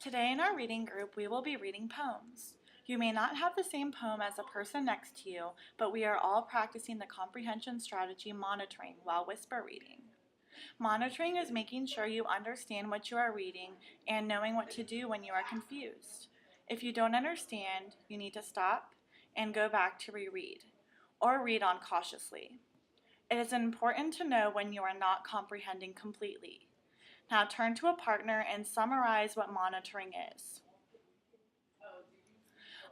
Today in our reading group, we will be reading poems. You may not have the same poem as a person next to you, but we are all practicing the comprehension strategy monitoring while whisper reading. Monitoring is making sure you understand what you are reading and knowing what to do when you are confused. If you don't understand, you need to stop and go back to reread, or read on cautiously. It is important to know when you are not comprehending completely. Now turn to a partner and summarize what monitoring is.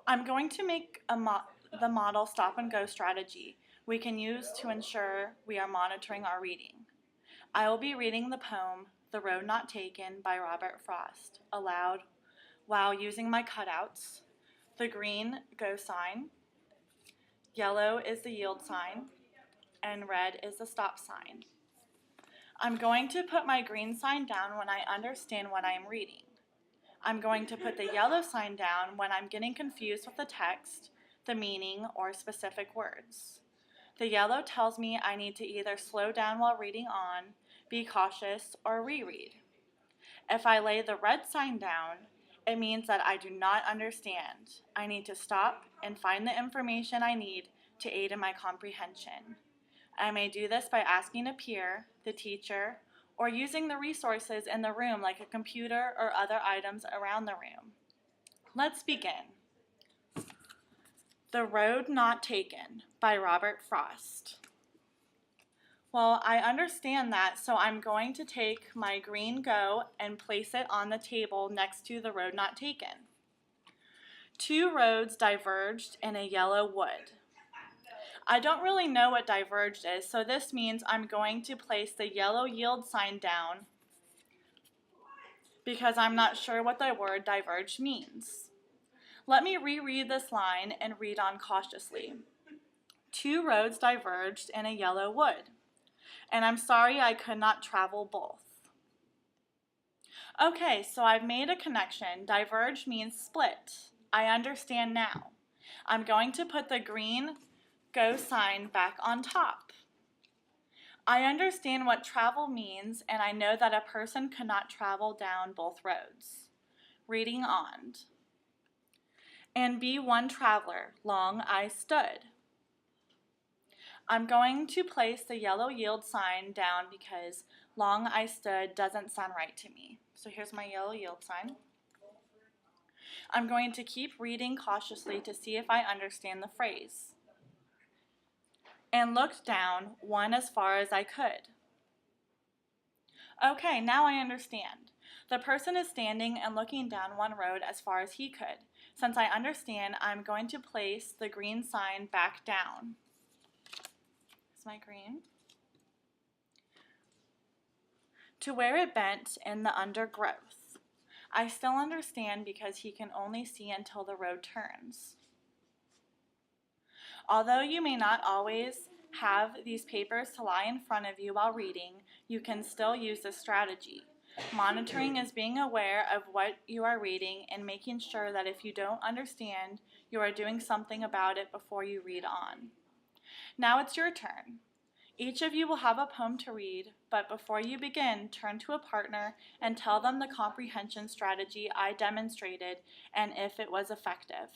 I'm going to make the model stop and go strategy we can use to ensure we are monitoring our reading. I will be reading the poem The Road Not Taken by Robert Frost aloud while using my cutouts. The green go sign, yellow is the yield sign, and red is the stop sign. I'm going to put my green sign down when I understand what I am reading. I'm going to put the yellow sign down when I'm getting confused with the text, the meaning, or specific words. The yellow tells me I need to either slow down while reading on, be cautious, or reread. If I lay the red sign down, it means that I do not understand. I need to stop and find the information I need to aid in my comprehension. I may do this by asking a peer, the teacher, or using the resources in the room like a computer or other items around the room. Let's begin. The Road Not Taken by Robert Frost. Well, I understand that, so I'm going to take my green go and place it on the table next to the road not taken. Two roads diverged in a yellow wood. I don't really know what diverged is, so this means I'm going to place the yellow yield sign down because I'm not sure what the word diverged means. Let me reread this line and read on cautiously. Two roads diverged in a yellow wood, and I'm sorry I could not travel both. Okay, so I've made a connection. Diverge means split. I understand now. I'm going to put the green go sign back on top. I understand what travel means, and I know that a person cannot travel down both roads. Reading on. And be one traveler, long I stood. I'm going to place the yellow yield sign down because long I stood doesn't sound right to me. So here's my yellow yield sign. I'm going to keep reading cautiously to see if I understand the phrase. And looked down one as far as I could. Okay, now I understand. The person is standing and looking down one road as far as he could. Since I understand, I'm going to place the green sign back down. Here's my green. To where it bent in the undergrowth. I still understand because he can only see until the road turns. Although you may not always have these papers to lie in front of you while reading, you can still use this strategy. Monitoring is being aware of what you are reading and making sure that if you don't understand, you are doing something about it before you read on. Now it's your turn. Each of you will have a poem to read, but before you begin, turn to a partner and tell them the comprehension strategy I demonstrated and if it was effective.